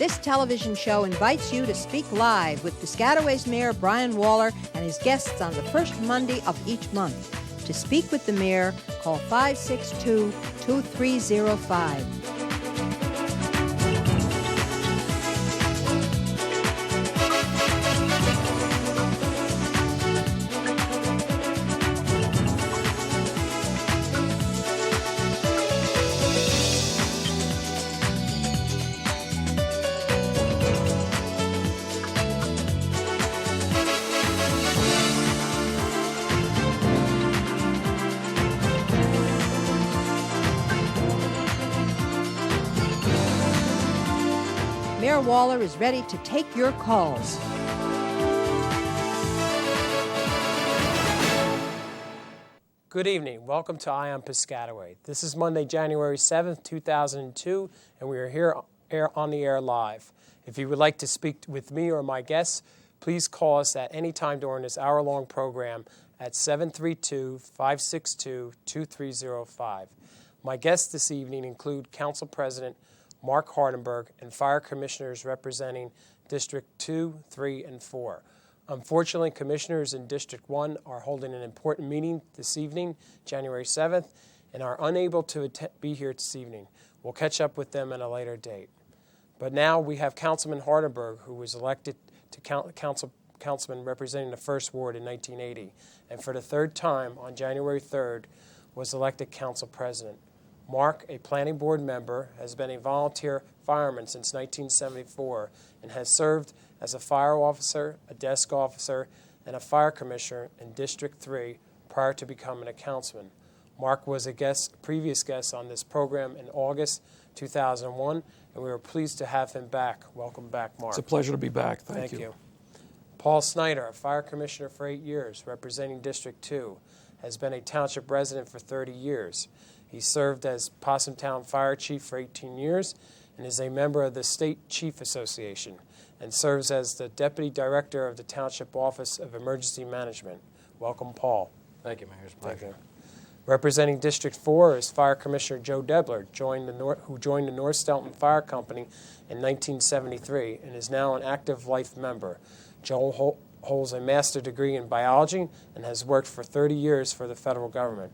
This television show invites you to speak live with Piscataway's Mayor Brian Waller and his guests on the first Monday of each month. To speak with the mayor, call 562-2305. Mayor Waller is ready to take your calls. Good evening. Welcome to Eye on Piscataway. This is Monday, January 7th, 2002, and we are here on the air live. If you would like to speak with me or my guests, please call us at any time during this hour-long program at 732-562-2305. My guests this evening include Council President Mark Hardenberg and Fire Commissioners representing District 2, 3, and 4. Unfortunately, Commissioners in District 1 are holding an important meeting this evening, January 7th, and are unable to be here this evening. We'll catch up with them at a later date. But now we have Councilman Hardenberg, who was elected to councilman representing the 1st Ward in 1980, and for the third time on January 3rd was elected Council President. Mark, a planning board member, has been a volunteer fireman since 1974 and has served as a fire officer, a desk officer, and a fire commissioner in District 3 prior to becoming a councilman. Mark was a previous guest on this program in August 2001, and we were pleased to have him back. Welcome back, Mark. It's a pleasure to be back. Thank you. Paul Snyder, a fire commissioner for 8 years, representing District 2, has been a township resident for 30 years. He served as Possumtown Fire Chief for 18 years and is a member of the State Chief Association and serves as the Deputy Director of the Township Office of Emergency Management. Welcome, Paul. Thank you, Mayor. It's a pleasure. Representing District 4 is Fire Commissioner Joe Debler, who joined the North Stelton Fire Company in 1973 and is now an active life member. Joe holds a master's degree in biology and has worked for 30 years for the federal government.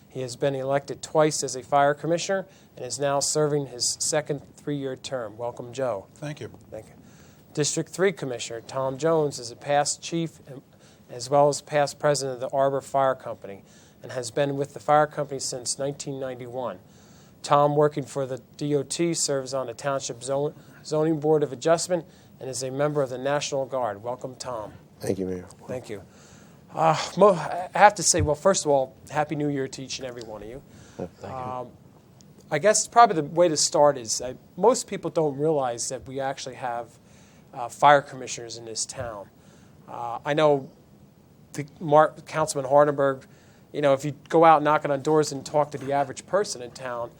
He has been elected twice as a fire commissioner and is now serving his second 3-year term. Welcome, Joe. Thank you. Thank you. District 3 Commissioner Tom Jones is a past chief as well as past president of the Arbor Fire Company and has been with the fire company since 1991. Tom, working for the DOT, serves on the Township Zoning Board of Adjustment and is a member of the National Guard. Welcome, Tom. Thank you, Mayor. Thank you. I have to say, well, first of all, Happy New Year to each and every one of you. Thank you. I guess probably the way to start is most people don't realize that we actually have fire commissioners in this town. I know Councilman Hardenberg, if you go out knocking on doors and talk to the average person in town,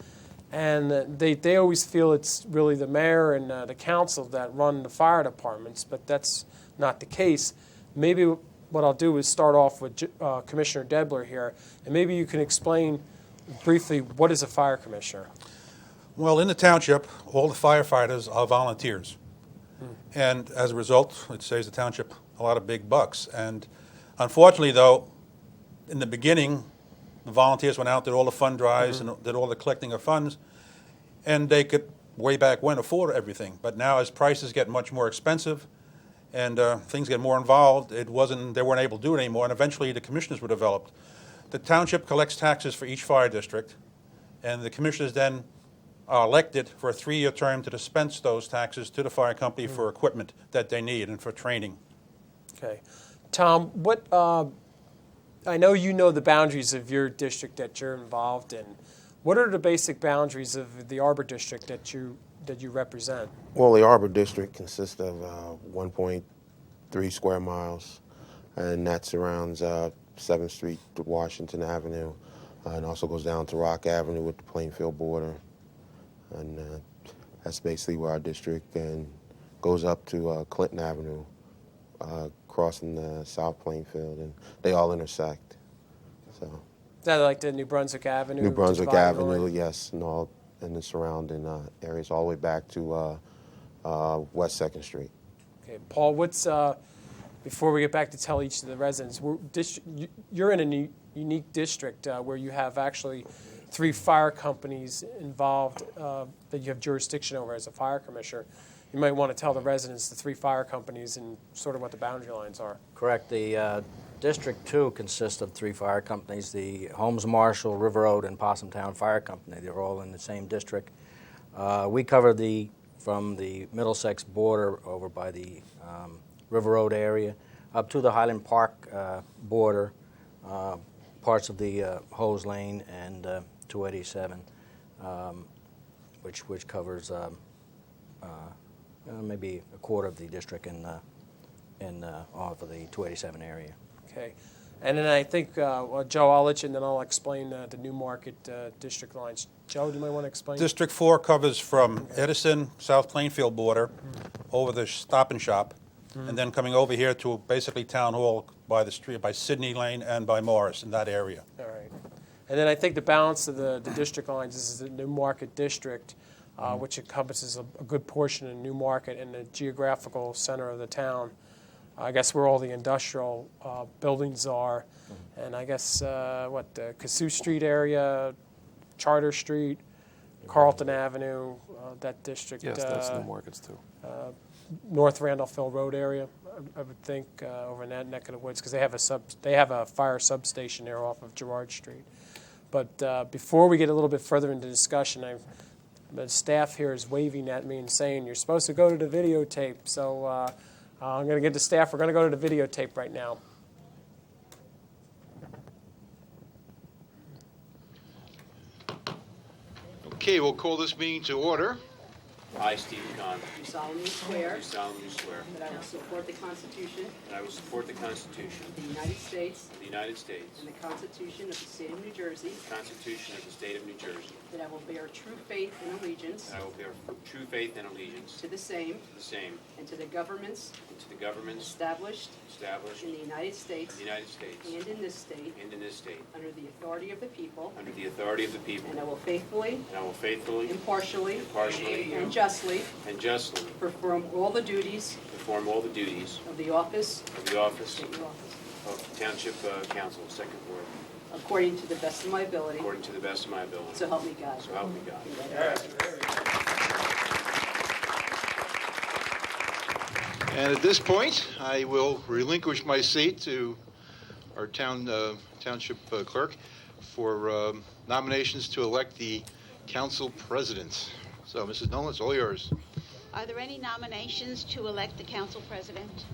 and they always feel it's really the mayor and the council that run the fire departments, but that's not the case. Maybe what I'll do is start off with Commissioner Debler here, and maybe you can explain briefly what is a fire commissioner. Well, in the township, all the firefighters are volunteers. And as a result, it saves the township a lot of big bucks. And unfortunately, though, in the beginning, the volunteers went out, did all the fund drives, and did all the collecting of funds, and they could, way back when, afford everything. But now, as prices get much more expensive, and things get more involved, they weren't able to do it anymore, and eventually the commissioners were developed. The township collects taxes for each fire district, and the commissioners then are elected for a 3-year term to dispense those taxes to the fire company for equipment that they need and for training. Okay. Tom, I know you know the boundaries of your district that you're involved in. What are the basic boundaries of the Arbor District that you represent? Well, the Arbor District consists of 1.3 square miles, and that surrounds 7th Street to Washington Avenue, and also goes down to Rock Avenue with the Plainfield border. And that's basically where our district and goes up to Clinton Avenue, crossing the South Plainfield, and they all intersect. So. Is that like the New Brunswick Avenue? New Brunswick Avenue, yes, and the surrounding areas, all the way back to West 2nd Street. Okay, Paul, what's before we get back to tell each of the residents, you're in a unique district where you have actually 3 fire companies involved that you have jurisdiction over as a fire commissioner. You might want to tell the residents the 3 fire companies and sort of what the boundary lines are. Correct. The District 2 consists of 3 fire companies, the Holmes Marshall, River Road, and Possumtown Fire Company. They're all in the same district. We cover from the Middlesex border over by the River Road area up to the Highland Park border, parts of the Hose Lane and 287, which covers maybe a quarter of the district off of the 287 area. Okay. And then I think, Joe, I'll let you, and then I'll explain the New Market district lines. Joe, do you might want to explain? District 4 covers from Edison, South Plainfield border, over the Stop and Shop, and then coming over here to basically Town Hall by the street, by Sydney Lane and by Morris, in that area. All right. And then I think the balance of the district lines is the New Market district, which encompasses a good portion of New Market and the geographical center of the town. I guess where all the industrial buildings are, and I guess the Cassuth Street area, Charter Street, Carlton Avenue, that district. Yes, that's New Markets too. North Randolphville Road area, I would think, over in that neck of the woods, because they have a fire substation there off of Girard Street. But before we get a little bit further into discussion, the staff here is waving at me and saying you're supposed to go to the videotape. So I'm going to get the staff. We're going to go to the videotape right now. Okay, we'll call this meeting to order. I, Stephen Kahn, Do solemnly swear do solemnly swear that I will support the Constitution that I will support the Constitution of the United States of the United States and the Constitution of the State of New Jersey, and the Constitution of the State of New Jersey, that I will bear true faith and allegiance and I will bear true faith and allegiance to the same to the same and to the governments and to the governments established established in in the United States the United States and in this state and in this state, under the authority of the people, under the authority of the people, and I will faithfully, and I will faithfully, impartially, impartially, and justly and justly perform all the duties perform all the duties of the office of the office of the office, of Township Council, Second Ward, according to the best of my ability, according to the best of my ability. so help me God. So help me God. And at this point, I will relinquish my seat to our township clerk for nominations to elect the council president. So, Mrs. Nolan, it's all yours. Are there any nominations to elect the council president?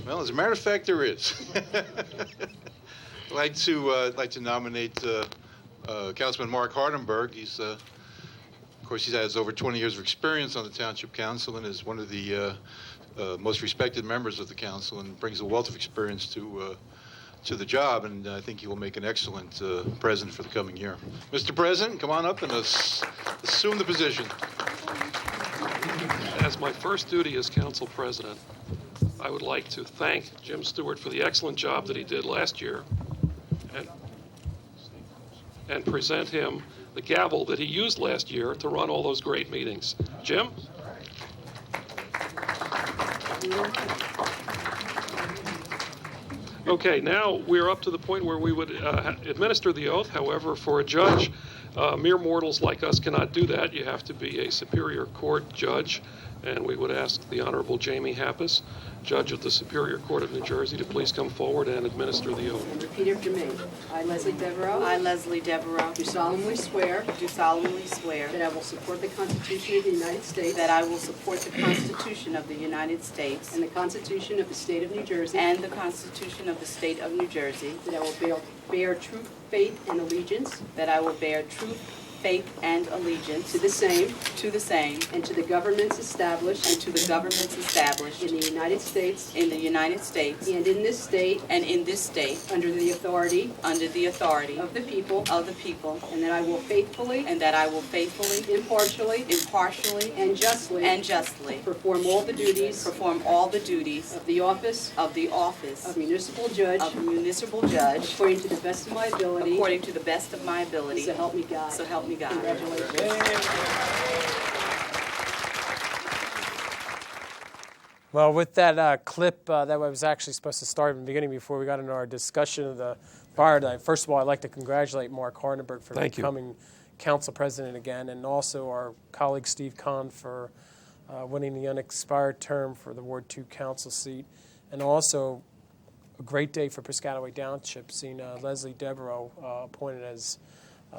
Well, as a matter of fact, there is. I'd like to nominate Councilman Mark Hardenberg. He's, of course, he has over 20 years of experience on the Township Council and is one of the most respected members of the council and brings a wealth of experience to the job, and I think he will make an excellent president for the coming year. Mr. President, come on up and assume the position. As my first duty as council president, I would like to thank Jim Stewart for the excellent job that he did last year and present him the gavel that he used last year to run all those great meetings. Jim? Okay, now we're up to the point where we would administer the oath. However, for a judge, mere mortals like us cannot do that. You have to be a Superior Court judge, and we would ask the Honorable Jamie Happis, Judge of the Superior Court of New Jersey, to please come forward and administer the oath. And repeat after me. I, Leslie Devereaux. I, Leslie Devereaux, Do solemnly swear do solemnly swear that I will support the Constitution of the United States that I will support the Constitution of the United States and the Constitution of the State of New Jersey, and the Constitution of the State of New Jersey, that I will bear true faith and allegiance that I will bear true faith and allegiance to the same to the same and to the governments established and to the governments established in the United States in the United States and in this state and in this state under the authority under the authority of the people, and that I will faithfully, impartially, and justly perform all the duties of the office of municipal judge according to the best of my ability. according to the best of my ability. So help me God. So help me God. Congratulations. Well, with that clip that I was actually supposed to start in the beginning before we got into our discussion of the fire tonight, first of all, I'd like to congratulate Mark Hardenberg for becoming council president again, and also our colleague Steve Kahn for winning the unexpired term for the Ward 2 council seat, and also a great day for Piscataway Township, seeing Leslie Devereaux appointed as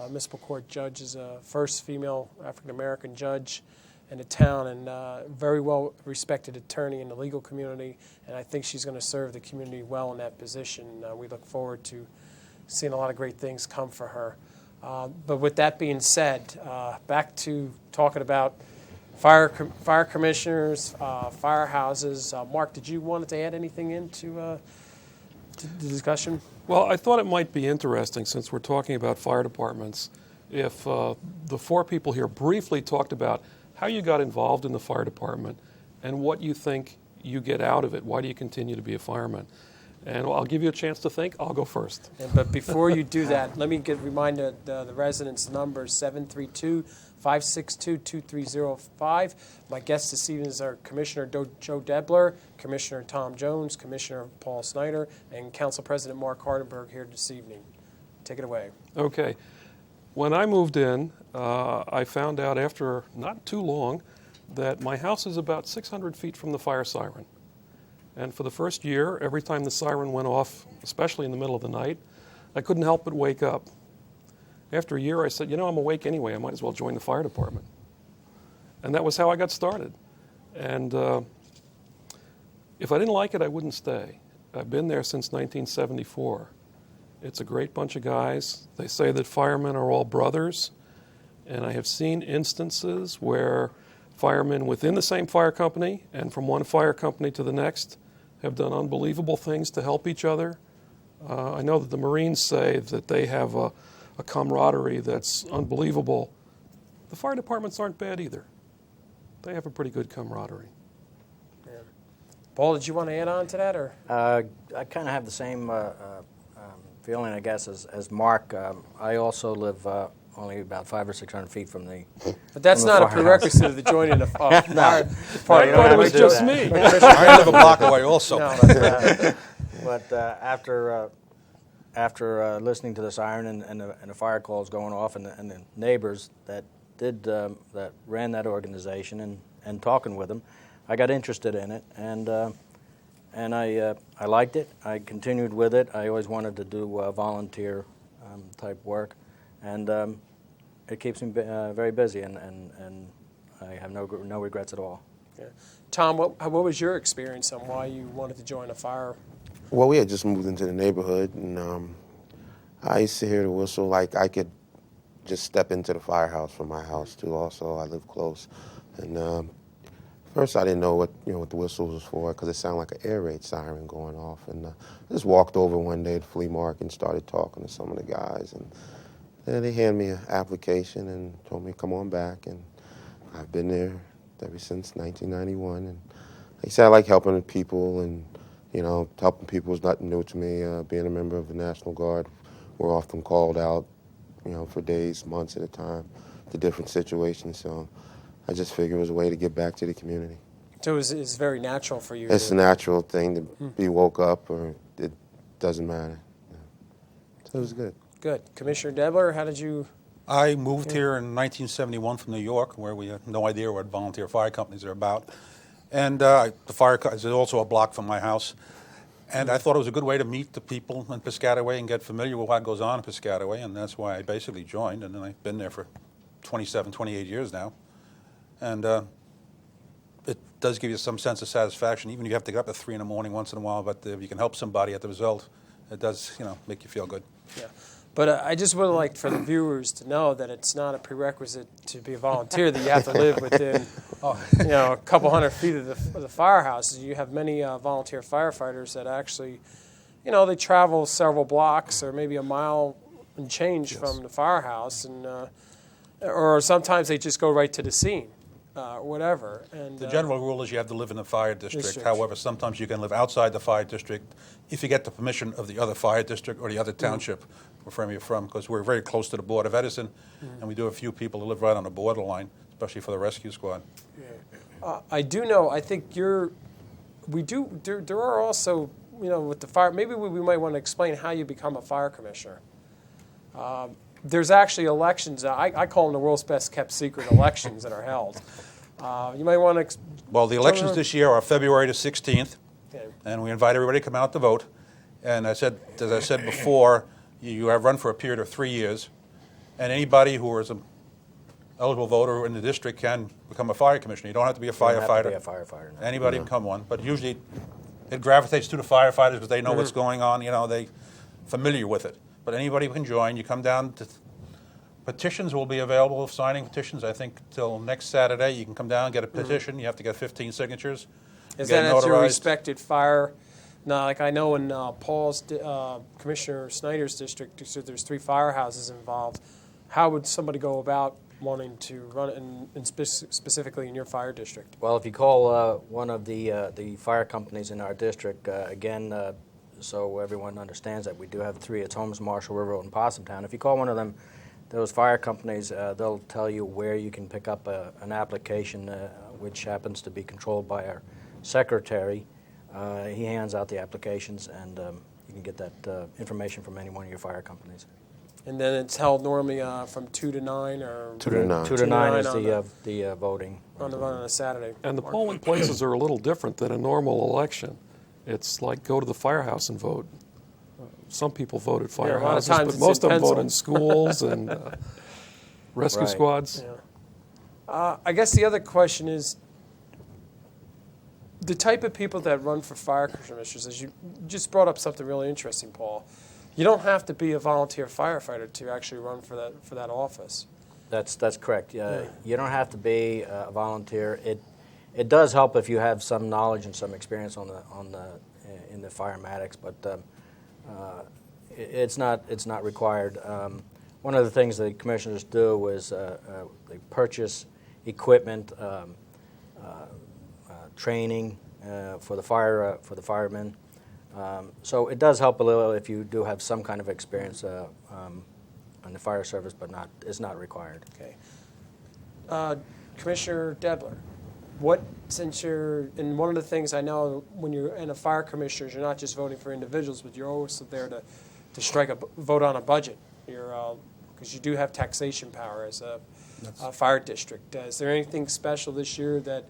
municipal court judge, as a first female African-American judge in the town, and very well respected attorney in the legal community, and I think she's going to serve the community well in that position. We look forward to seeing a lot of great things come for her. But with that being said, back to talking about fire commissioners, firehouses. Mark, did you want to add anything into to the discussion? Well, I thought it might be interesting, since we're talking about fire departments, if the four people here briefly talked about how you got involved in the fire department and what you think you get out of it. Why do you continue to be a fireman? And I'll give you a chance to think. I'll go first. But before you do that, let me remind the residents' numbers, 732-562-2305. My guests this evening are Commissioner Joe Debler, Commissioner Tom Jones, Commissioner Paul Snyder, and Council President Mark Hardenberg here this evening. Take it away. Okay. When I moved in, I found out after not too long that my house is about 600 feet from the fire siren. And for the first year, every time the siren went off, especially in the middle of the night, I couldn't help but wake up. After a year, I said, I'm awake anyway. I might as well join the fire department. And that was how I got started. And if I didn't like it, I wouldn't stay. I've been there since 1974. It's a great bunch of guys. They say that firemen are all brothers. And I have seen instances where firemen within the same fire company and from one fire company to the next have done unbelievable things to help each other. I know that the Marines say that they have a camaraderie that's unbelievable. The fire departments aren't bad either. They have a pretty good camaraderie. Yeah. Paul, did you want to add on to that? Or I kind of have the same feeling, I guess, as Mark. I also live only about 500 or 600 feet from the. But that's not a prerequisite of the joining of fire department. I thought it was just me. I live a block away also. No, but after listening to the siren and the fire calls going off and the neighbors that ran that organization and talking with them, I got interested in it, and I liked it. I continued with it. I always wanted to do volunteer type work, and it keeps me very busy, and I have no regrets at all. Yeah. Tom, what was your experience on why you wanted to join a fire? Well, we had just moved into the neighborhood, and I used to hear the whistle. Like, I could just step into the firehouse from my house too. Also, I live close, and first I didn't know what the whistle was for, because it sounded like an air raid siren going off. And I just walked over one day to the flea market and started talking to some of the guys, and they handed me an application and told me to come on back, and I've been there ever since 1991. And like I said, I like helping people, and helping people is nothing new to me. Being a member of the National Guard, we're often called out, for days, months at a time, to different situations. So I just figured it was a way to give back to the community. So it's very natural for you. It's a natural thing to be woke up, or it doesn't matter. So it was good. Good. Commissioner Debler, how did you? I moved here in 1971 from New York, where we had no idea what volunteer fire companies are about. And the fire is also a block from my house. And I thought it was a good way to meet the people in Piscataway and get familiar with what goes on in Piscataway, and that's why I basically joined. And then I've been there for 27, 28 years now. And it does give you some sense of satisfaction, even if you have to get up at 3 in the morning once in a while, but if you can help somebody at the result, it does, make you feel good. Yeah. But I just would like for the viewers to know that it's not a prerequisite to be a volunteer that you have to live within, a couple hundred feet of the firehouse. You have many volunteer firefighters that actually, they travel several blocks or maybe a mile and change from the firehouse, and or sometimes they just go right to the scene, whatever. And the general rule is you have to live in the fire district. However, sometimes you can live outside the fire district if you get the permission of the other fire district or the other township wherever you're from, because we're very close to the Board of Edison, and we do have a few people who live right on the borderline, especially for the rescue squad. I do know, I think you're we do. There are also, with the fire. Maybe we might want to explain how you become a fire commissioner. There's actually elections. I call them the world's best kept secret elections that are held. You might want to. Well, the elections this year are February the 16th, Okay. and we invite everybody to come out to vote. And as I said before, you have run for a period of 3 years, and anybody who is an eligible voter in the district can become a fire commissioner. You don't have to be a You don't firefighter. have to be a firefighter. No. Anybody can become one, but usually it gravitates to the firefighters because they know what's going on. They're familiar with it. But anybody can join. You come down to petitions will be available. Signing petitions, I think, till next Saturday. You can come down and get a petition. You have to get 15 signatures. Is get that at your notarized. respected fire? Now, like I know in Paul's, Commissioner Snyder's district, so there's 3 firehouses involved. How would somebody go about wanting to run it, specifically in your fire district? Well, if you call one of the fire companies in our district, so everyone understands that we do have 3. It's Holmes, Marshall, River Road, and Possumtown. If you call one of them, those fire companies, they'll tell you where you can pick up an application, which happens to be controlled by our secretary. He hands out the applications, and you can get that information from any one of your fire companies. And then it's held normally from 2 to 9, or 2 to 9. 2 to 9 is on the voting. on a Saturday. And the polling places are a little different than a normal election. It's like go to the firehouse and vote. Some people vote at Yeah, a lot of firehouses, times but it's most in of them vote pencil. in schools and rescue Right. squads. I guess the other question is the type of people that run for fire commissioners. As you just brought up something really interesting, Paul. You don't have to be a volunteer firefighter to actually run for that office. That's correct. You don't have to be a volunteer. It does help if you have some knowledge and some experience in the firematics, but it's not required. One of the things the commissioners do is they purchase equipment, training for the firemen. So it does help a little if you do have some kind of experience in the fire service, but it's not required. Okay. Commissioner Debler, since you're, and one of the things I know when you're in a fire commissioner, you're not just voting for individuals, but you're also there to strike a vote on a budget. Because you do have taxation power as a fire district. Is there anything special this year that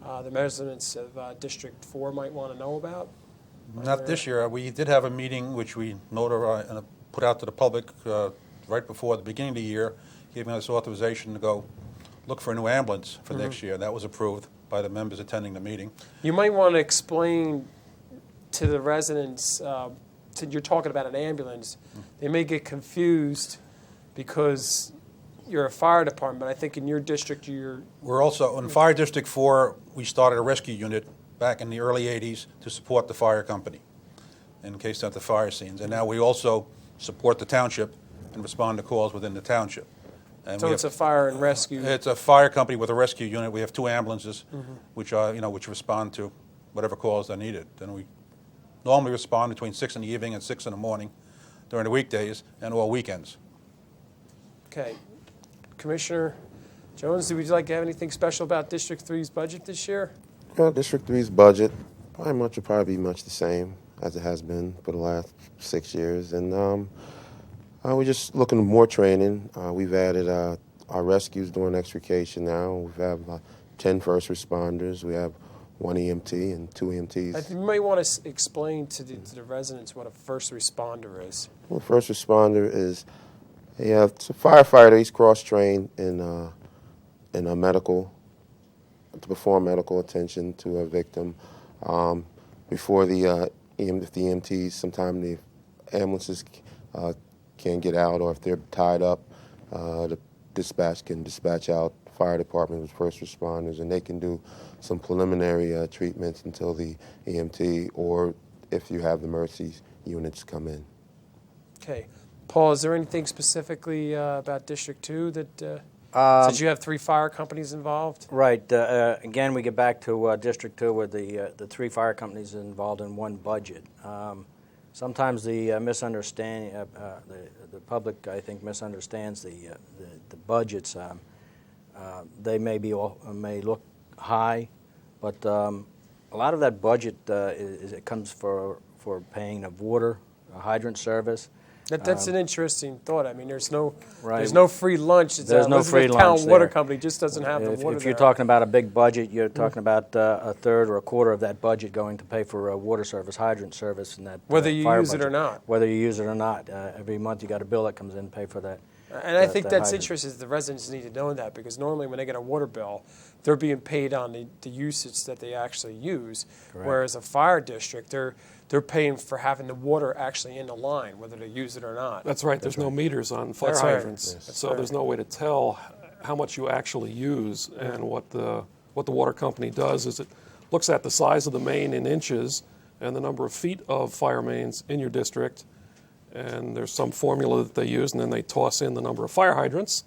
the residents of District 4 might want to know about? Not this year. We did have a meeting which we notarized and put out to the public right before the beginning of the year, giving us authorization to go look for a new ambulance for next year. That was approved by the members attending the meeting. You might want to explain to the residents, you're talking about an ambulance, they may get confused because you're a fire department. I think in your district We're also, in Fire District 4, we started a rescue unit back in the early 80s to support the fire company in case of the fire scenes. And now we also support the township and respond to calls within the township. And so it's a fire and rescue. It's a fire company with a rescue unit. We have 2 ambulances, which respond to whatever calls are needed. And we normally respond between 6 in the evening and 6 in the morning during the weekdays and all weekends. Okay. Commissioner Jones, would you like to have anything special about District 3's budget this year? Well, District 3's budget will probably be much the same as it has been for the last 6 years. And we're just looking at more training. We've added our rescues doing extrication now. We have 10 first responders. We have 1 EMT and 2 EMTs. You might want to explain to the residents what a first responder is. Well, first responder is it's a firefighter. He's cross-trained in a medical, to perform medical attention to a victim. Before the EMTs, sometimes the ambulances can't get out, or if they're tied up, the dispatch can dispatch out fire department with first responders, and they can do some preliminary treatments until the EMT, or if you have the emergency units come in. Okay. Paul, is there anything specifically about District 2 that, since you have 3 fire companies involved? Right. Again, we get back to District 2 with the 3 fire companies involved in one budget. Sometimes the misunderstanding, the public, I think, misunderstands the budgets. They may look high, but a lot of that budget it comes for paying of water, hydrant service. That's an interesting thought. I mean, there's no free lunch. It's there's no free lunch. Town water company just doesn't have the water. If you're talking about a big budget, you're talking about a third or a quarter of that budget going to pay for water service, hydrant service, and that whether you fire use budget. it or not. Whether you use it or not, every month you got a bill that comes in to pay for that. And I think that's interesting. The residents need to know that, because normally when they get a water bill, they're being paid on the usage that they actually use. Correct. Whereas a fire district, they're paying for having the water actually in the line, whether they use it or not. That's right. There's no meters on fire hydrants, so there's no way to tell how much you actually use. And what the water company does is it looks at the size of the main in inches and the number of feet of fire mains in your district. And there's some formula that they use, and then they toss in the number of fire hydrants.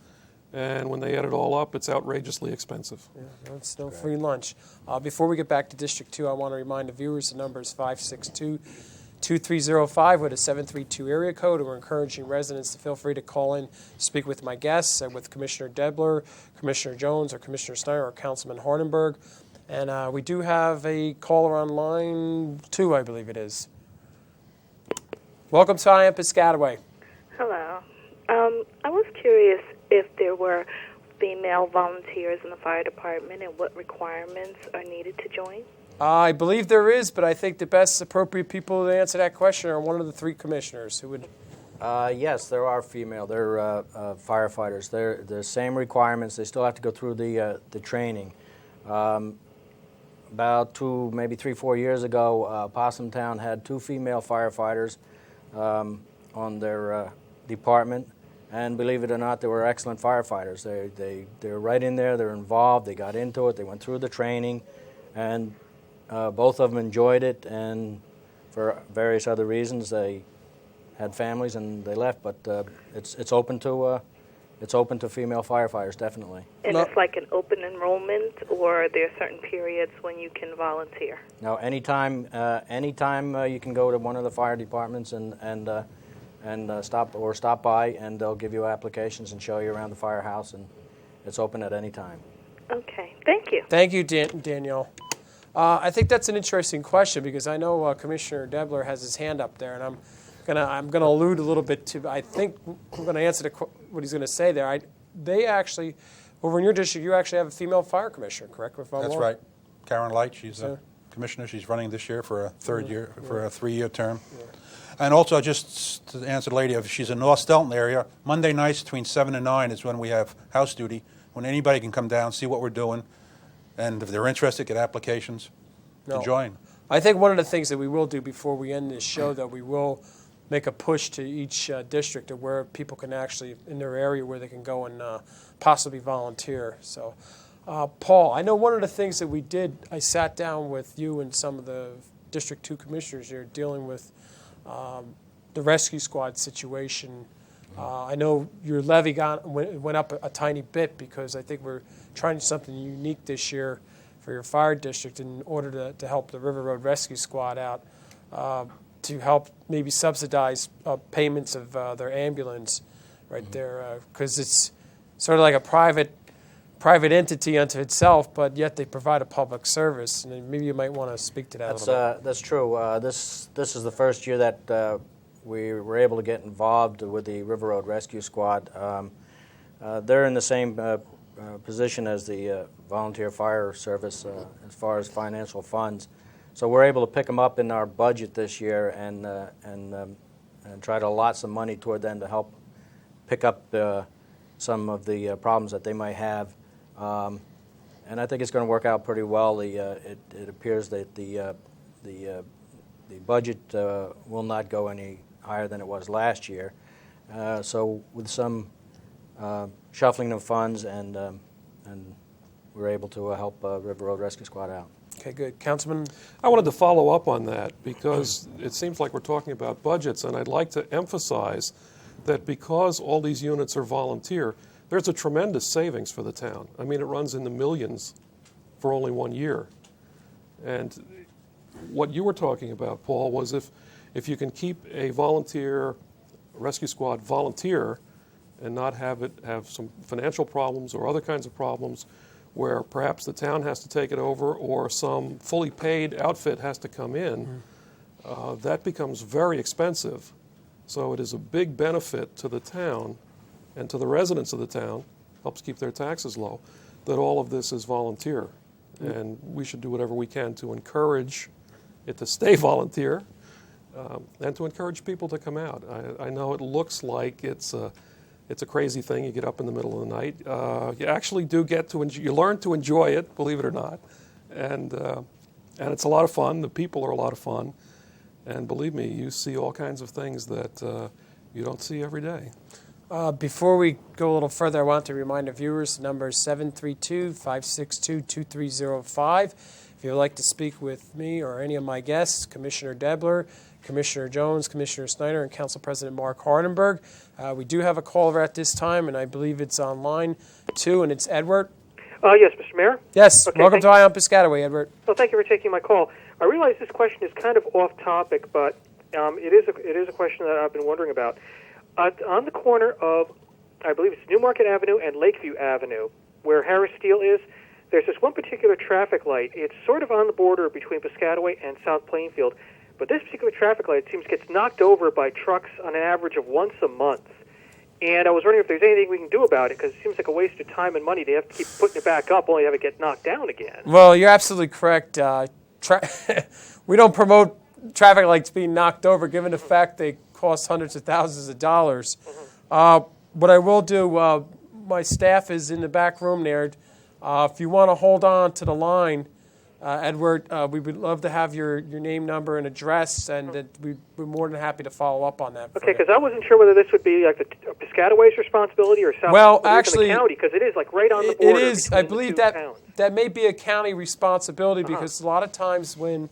And when they add it all up, it's outrageously expensive. Yeah, it's no free lunch. Before we get back to District 2, I want to remind the viewers the number is 562-2305 with a 732 area code. And we're encouraging residents to feel free to call in, speak with my guests, with Commissioner Debler, Commissioner Jones, or Commissioner Snyder, or Councilman Hardenberg. And we do have a caller on line 2, I believe it is. Welcome to I Am Piscataway. Hello. I was curious if there were female volunteers in the fire department and what requirements are needed to join. I believe there is, but I think the best appropriate people to answer that question are one of the 3 commissioners who would. Yes, there are female. They're firefighters. They're the same requirements. They still have to go through the training. About 2, maybe 3, 4 years ago, Possum Town had 2 female firefighters on their department, and believe it or not, they were excellent firefighters. They're right in there. They're involved. They got into it. They went through the training, and both of them enjoyed it. And for various other reasons, they had families and they left. But it's open to female firefighters, definitely. And it's like an open enrollment, or are there certain periods when you can volunteer? No, anytime you can go to one of the fire departments and stop by, and they'll give you applications and show you around the firehouse, and it's open at any time. Okay, thank you. Thank you, Danielle. I think that's an interesting question, because I know Commissioner Debler has his hand up there, and I'm gonna allude a little bit to. I think we're gonna answer what he's gonna say there. They actually, over in your district, you actually have a female fire commissioner, correct? That's right, Karen Light. She's a commissioner. She's running this year for a for a 3-year term. Yeah. And also, just to answer the lady, if she's in North Stelton area, Monday nights between 7 and 9 is when we have house duty, when anybody can come down, see what we're doing, and if they're interested, get applications to join. I think one of the things that we will do before we end this show, though, we will make a push to each district of where people can actually, in their area, where they can go and possibly volunteer. So, Paul, I know one of the things that we did, I sat down with you and some of the District 2 commissioners here dealing with the rescue squad situation. I know your levy went up a tiny bit, because I think we're trying something unique this year for your fire district in order to help the River Road Rescue Squad out, to help maybe subsidize payments of their ambulance right there, because it's sort of like a private entity unto itself, but yet they provide a public service. And maybe you might want to speak to that a little bit. That's true. This is the first year that we were able to get involved with the River Road Rescue Squad. They're in the same position as the volunteer fire service as far as financial funds. So we're able to pick them up in our budget this year and try to allot some money toward them to help pick up some of the problems that they might have. And I think it's going to work out pretty well. It appears that the budget will not go any higher than it was last year. So with some shuffling of funds, and we're able to help River Road Rescue Squad out. Okay, good. Councilman? I wanted to follow up on that, because it seems like we're talking about budgets, and I'd like to emphasize that because all these units are volunteer, there's a tremendous savings for the town. I mean, it runs in the millions for only 1 year. And what you were talking about, Paul, was if you can keep a volunteer rescue squad volunteer and not have it have some financial problems or other kinds of problems, where perhaps the town has to take it over or some fully paid outfit has to come in, that becomes very expensive. So it is a big benefit to the town and to the residents of the town, helps keep their taxes low, that all of this is volunteer. And we should do whatever we can to encourage it to stay volunteer and to encourage people to come out. I know it looks like it's a crazy thing. You get up in the middle of the night. You actually do get to you learn to enjoy it, believe it or not, and it's a lot of fun. The people are a lot of fun, and believe me, you see all kinds of things that you don't see every day. Before we go a little further, I want to remind the viewers the number is 732-562-2305. If you would like to speak with me or any of my guests, Commissioner Debler, Commissioner Jones, Commissioner Snyder, and Council President Mark Hardenberg. We do have a caller at this time, and I believe it's on line 2, and it's Edward. Yes, Mr. Mayor? Yes. Okay, Welcome to Eye on Piscataway, Edward. Well, thank you for taking my call. I realize this question is kind of off topic, but it is a question that I've been wondering about. On the corner of, I believe it's Newmarket Avenue and Lakeview Avenue, where Harris Steel is, there's this one particular traffic light. It's sort of on the border between Piscataway and South Plainfield, but this particular traffic light seems gets knocked over by trucks on an average of once a month. And I was wondering if there's anything we can do about it, because it seems like a waste of time and money. They have to keep putting it back up, only to have it get knocked down again. Well, you're absolutely correct. We don't promote traffic lights being knocked over, given the fact they cost hundreds of thousands of dollars. What I will do, my staff is in the back room there. If you want to hold on to the line, Edward, we would love to have your name, number, and address, and we're more than happy to follow up on that. Okay, because I wasn't sure whether this would be like the Piscataway's responsibility or South actually, the county, because it is like right on the border. It is. I believe that may be a county responsibility, because a lot of times when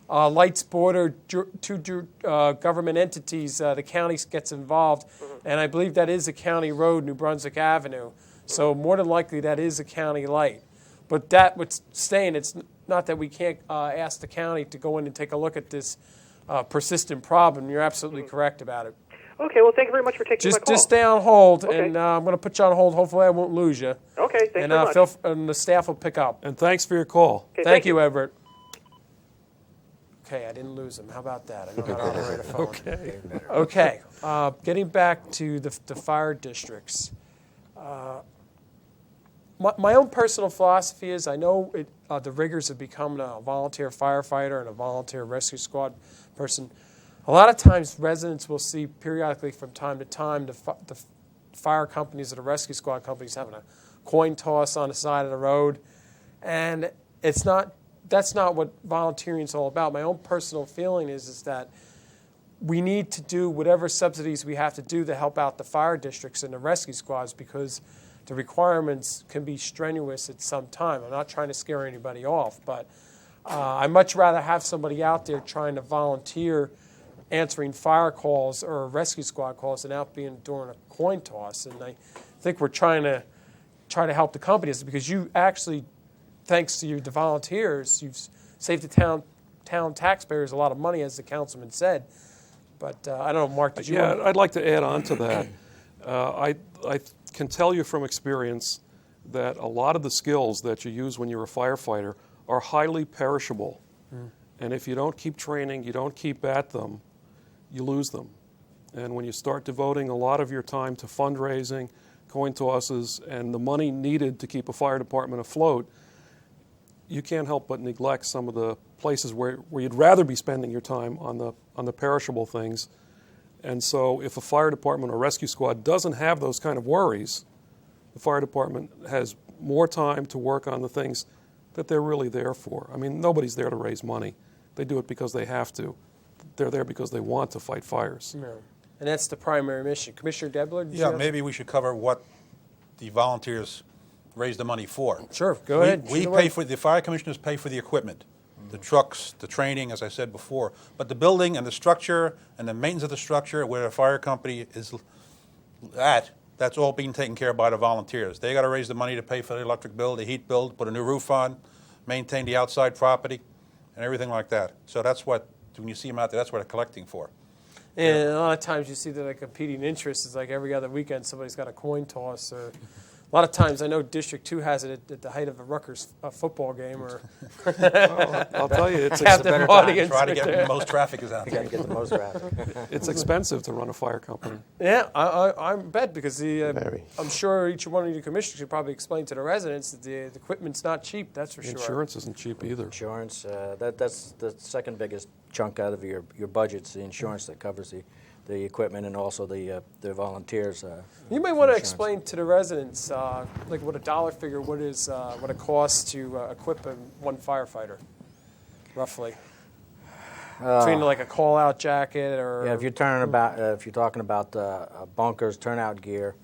lights border two government entities, the county gets involved, and I believe that is a county road, New Brunswick Avenue. So more than likely that is a county light. But that what's staying, it's not that we can't ask the county to go in and take a look at this persistent problem. You're absolutely correct about it. Okay, well, thank you very much for taking my call. Just stay on hold, okay. and I'm going to put you on hold. Hopefully I won't lose you. Okay, thanks very much. And the staff will pick up. And thanks for your call. Okay, thank you, Everett. Okay, I didn't lose him. How about that? I know how to operate a phone. Okay. Getting back to the fire districts. My own personal philosophy is I know the rigors of becoming a volunteer firefighter and a volunteer rescue squad person. A lot of times residents will see periodically from time to time the fire companies or the rescue squad companies having a coin toss on the side of the road. And that's not what volunteering is all about. My own personal feeling is that we need to do whatever subsidies we have to do to help out the fire districts and the rescue squads, because the requirements can be strenuous at some time. I'm not trying to scare anybody off, but I'd much rather have somebody out there trying to volunteer answering fire calls or rescue squad calls than out doing a coin toss. And I think we're trying to help the companies, because you actually, thanks to the volunteers, you've saved the town taxpayers a lot of money, as the councilman said. But I don't know, Mark, did you want to? I'd like to add on to that. I can tell you from experience that a lot of the skills that you use when you're a firefighter are highly perishable. And if you don't keep training, you don't keep at them, you lose them. And when you start devoting a lot of your time to fundraising, coin tosses, and the money needed to keep a fire department afloat, you can't help but neglect some of the places where you'd rather be spending your time on the perishable things. And so if a fire department or rescue squad doesn't have those kind of worries, the fire department has more time to work on the things that they're really there for. I mean, nobody's there to raise money. They do it because they have to. They're there because they want to fight fires. Yeah. And that's the primary mission. Commissioner Debler? Yeah, maybe we should cover what the volunteers raise the money for. Sure, go ahead. We pay for, the fire commissioners pay for the equipment, the trucks, the training, as I said before. But the building and the structure and the maintenance of the structure where the fire company is at, that's all being taken care of by the volunteers. They got to raise the money to pay for the electric bill, the heat bill, put a new roof on, maintain the outside property, and everything like that. So that's what, when you see them out there, that's what they're collecting for. And a lot of times you see that like competing interests is like every other weekend somebody's got a coin toss or lot of times I know District 2 has it at the height of a Rutgers football game, or I'll tell you, it's captive better audience. Try to right get there. the most traffic is out You there. got to get the most traffic. it's expensive to run a fire company. Yeah, I bet, because Very. I'm sure each one of you commissioners should probably explain to the residents that the equipment's not cheap. That's for sure. Insurance isn't cheap either. Insurance, that's the second biggest chunk out of your budget's the insurance that covers the equipment and also the volunteers. You may want to explain to the residents, like what a dollar figure, what it costs to equip one firefighter, roughly. Between like a call-out jacket or Yeah, if you're talking about bunkers, turnout gear,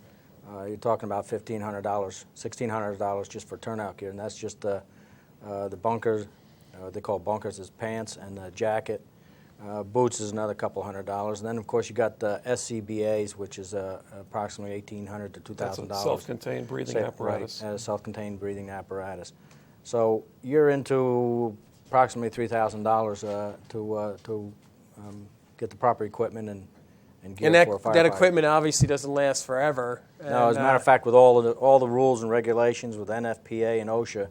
you're talking about $1,500, $1,600 just for turnout gear, and that's just the bunkers. They call bunkers as pants and the jacket. Boots is another couple $100, and then of course you got the SCBAs, which is approximately $1,800 to $2,000. That's a self-contained breathing apparatus. Right, a self-contained breathing apparatus. So you're into approximately $3,000 to get the proper equipment and gear and for a firefighter. that equipment obviously doesn't last forever. No, as a matter of fact, with all the rules and regulations with NFPA and OSHA,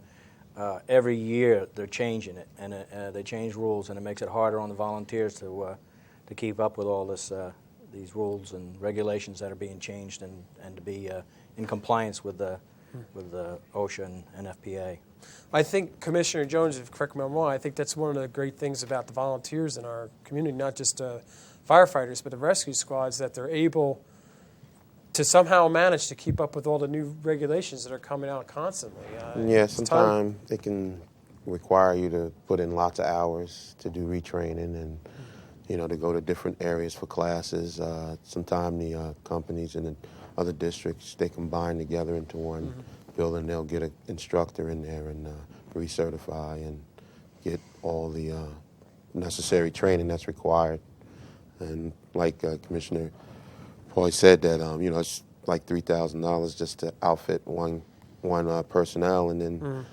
every year they're changing it, and they change rules, and it makes it harder on the volunteers to keep up with all these rules and regulations that are being changed and to be in compliance with the OSHA and NFPA. I think Commissioner Jones, if correct me if I'm wrong, I think that's one of the great things about the volunteers in our community, not just firefighters, but the rescue squads, that they're able to somehow manage to keep up with all the new regulations that are coming out constantly. Yeah, sometimes it can require you to put in lots of hours to do retraining and, to go to different areas for classes. Sometimes the companies in the other districts, they combine together into one building. They'll get an instructor in there and recertify and get all the necessary training that's required. And like Commissioner Pauly said, that it's like $3,000 just to outfit one personnel, and then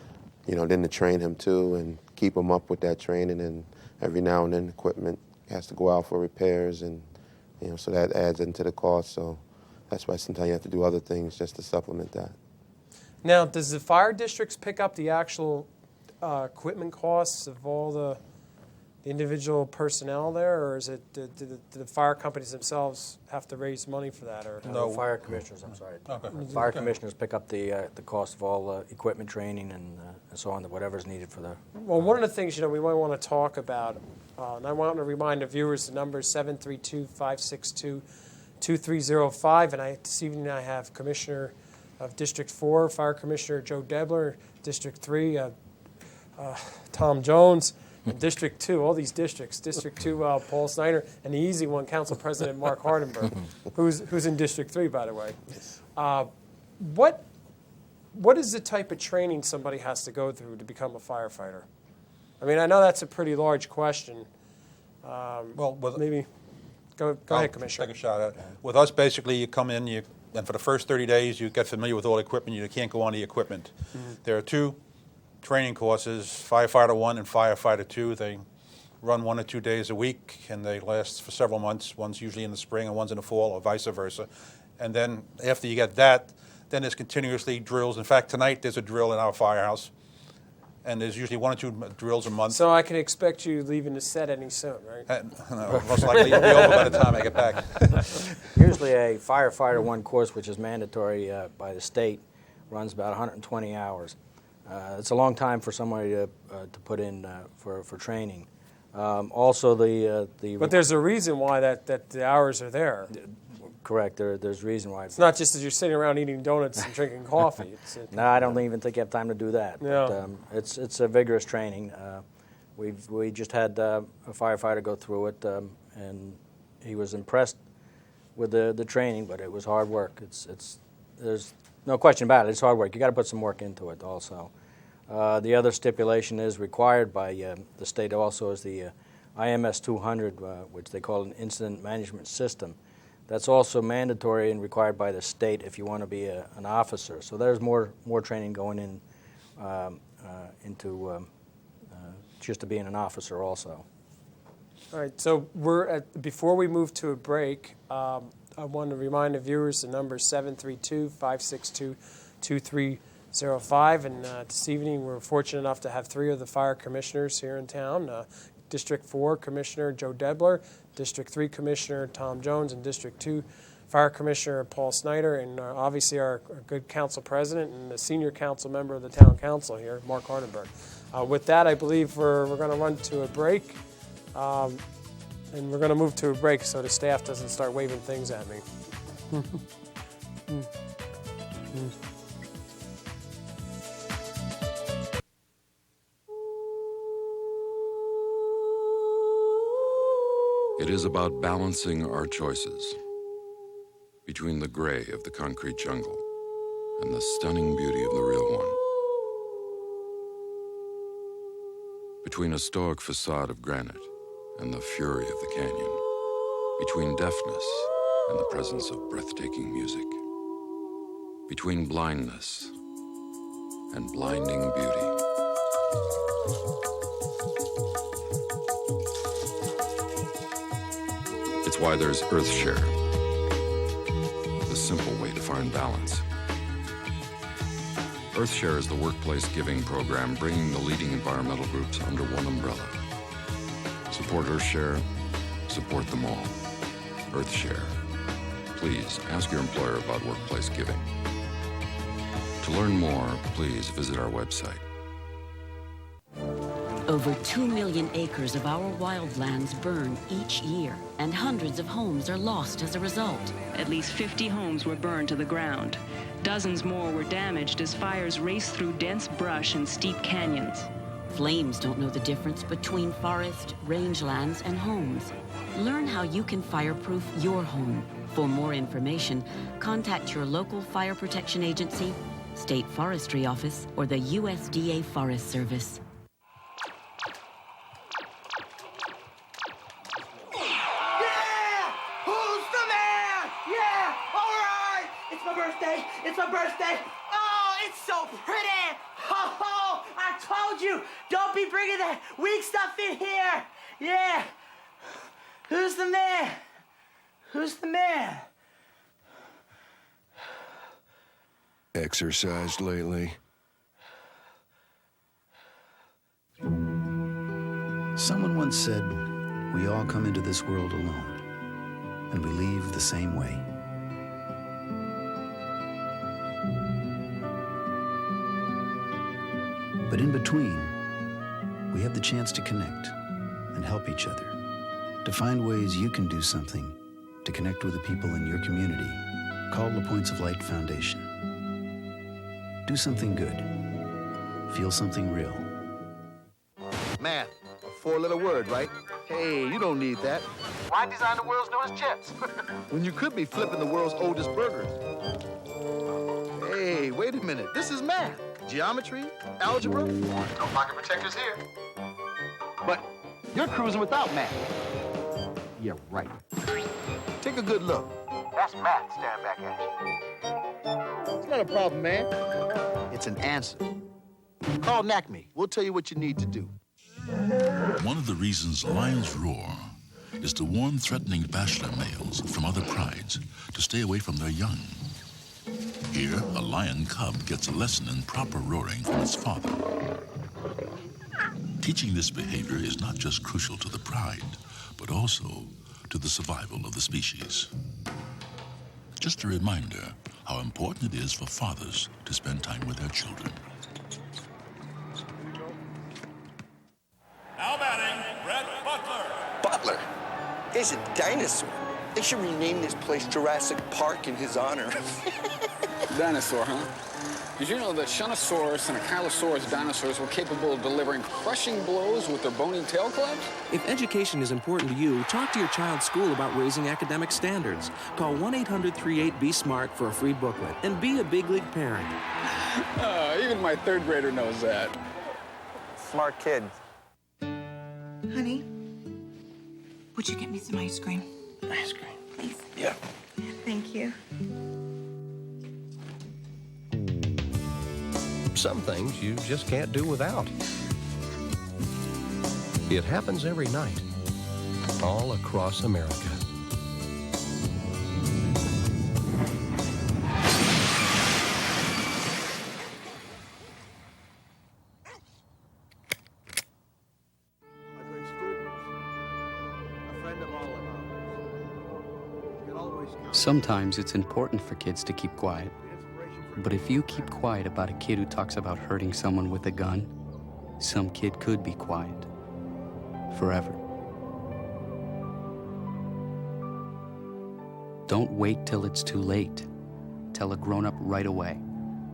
then to train him too and keep him up with that training. And every now and then, equipment has to go out for repairs, and so that adds into the cost. So that's why sometimes you have to do other things just to supplement that. Now, does the fire districts pick up the actual equipment costs of all the individual personnel there, or is it do the fire companies themselves have to raise money for that? Or No, fire commissioners. I'm sorry. Okay. Fire commissioners pick up the cost of all equipment training and so on, whatever's needed for the. Well, one of the things we might want to talk about, and I want to remind the viewers, the number is 732-562-2305, and this evening I have Commissioner of District 4, Fire Commissioner Joe Debler, District 3, Tom Jones. District 2, all these districts. District 2, Paul Snyder, and the easy one, Council President Mark Hardenberg, who's in District 3, by the way. What is the type of training somebody has to go through to become a firefighter? I mean, I know that's a pretty large question. Maybe go ahead, Commissioner. Take a shot at it. With us, basically, you come in, and for the first 30 days, you get familiar with all the equipment. You can't go on the equipment. There are two training courses, Firefighter 1 and Firefighter 2. They run 1 or 2 days a week, and they last for several months. One's usually in the spring and one's in the fall, or vice versa. And then after you get that, then there's continuously drills. In fact, tonight there's a drill in our firehouse, and there's usually 1 or 2 drills a month. So I can expect you leaving the set any soon, right? No, most likely it'll be over by the time I get back. Usually a Firefighter 1 course, which is mandatory by the state, runs about 120 hours. It's a long time for somebody to put in for training. Also, but there's a reason why that the hours are there. Correct. There's reason why. It's not just as you're sitting around eating donuts and drinking coffee. No, I don't even think you have time to do that. Yeah. But, it's a vigorous training. We just had a firefighter go through it, and he was impressed with the training, but it was hard work. There's no question about it. It's hard work. You got to put some work into it also. The other stipulation is required by the state also is the IMS 200, which they call an incident management system. That's also mandatory and required by the state if you want to be an officer. So there's more training going in into just to being an officer also. All right. So before we move to a break, I want to remind the viewers the number is 732-562-2305. 2305. And this evening we're fortunate enough to have 3 of the fire commissioners here in town. District 4 Commissioner Joe Debler, District 3 Commissioner Tom Jones, and District 2 Fire Commissioner Paul Snyder, and obviously our good council president and the senior council member of the town council here, Mark Hardenberg. With that, I believe we're going to run to a break, and we're going to move to a break so the staff doesn't start waving things at me. It is about balancing our choices between the gray of the concrete jungle and the stunning beauty of the real one. Between a stoic facade of granite and the fury of the canyon. Between deafness and the presence of breathtaking music. Between blindness and blinding beauty. It's why there's EarthShare, the simple way to find balance. EarthShare is the workplace giving program bringing the leading environmental groups under one umbrella. Support EarthShare, support them all. EarthShare. Please ask your employer about workplace giving. To learn more, please visit our website. Over 2 million acres of our wildlands burn each year, and hundreds of homes are lost as a result. At least 50 homes were burned to the ground. Dozens more were damaged as fires raced through dense brush and steep canyons. Flames don't know the difference between forest, rangelands, and homes. Learn how you can fireproof your home. For more information, contact your local fire protection agency, state forestry office, or the USDA Forest Service. It's my birthday. Oh, it's so pretty. Oh, I told you, don't be bringing that weak stuff in here. Yeah. Who's the man? Who's the man? Exercised lately? Someone once said, we all come into this world alone, and we leave the same way. But in between, we have the chance to connect and help each other, to find ways you can do something to connect with the people in your community. Call the Points of Light Foundation. Do something good. Feel something real. Math, a 4-letter word, right? Hey, you don't need that. Why design the world's newest chips? When you could be flipping the world's oldest burgers. Hey, wait a minute. This is math. Geometry, algebra. No pocket protectors here. But you're cruising without math. Yeah, right. Take a good look. That's math staring back at you. It's not a problem, man. It's an answer. Call NACME. We'll tell you what you need to do. One of the reasons lions roar is to warn threatening bachelor males from other prides to stay away from their young. Here, a lion cub gets a lesson in proper roaring from its father. Teaching this behavior is not just crucial to the pride, but also to the survival of the species. Just a reminder how important it is for fathers to spend time with their children. Now batting, Brett Butler. Butler? He's a dinosaur. They should rename this place Jurassic Park in his honor. Dinosaur, huh? Did you know that Shunosaurus and Ankylosaurus dinosaurs were capable of delivering crushing blows with their bony tail clubs? If education is important to you, talk to your child's school about raising academic standards. Call 1-800-38-BE-SMART for a free booklet. And be a big league parent. Even my third grader knows that. Smart kid. Honey, would you get me some ice cream? Ice cream. Please. Yeah. Thank you. Some things you just can't do without. It happens every night, all across America. Sometimes it's important for kids to keep quiet. But if you keep quiet about a kid who talks about hurting someone with a gun, some kid could be quiet. Forever. Don't wait till it's too late. Tell a grown-up right away.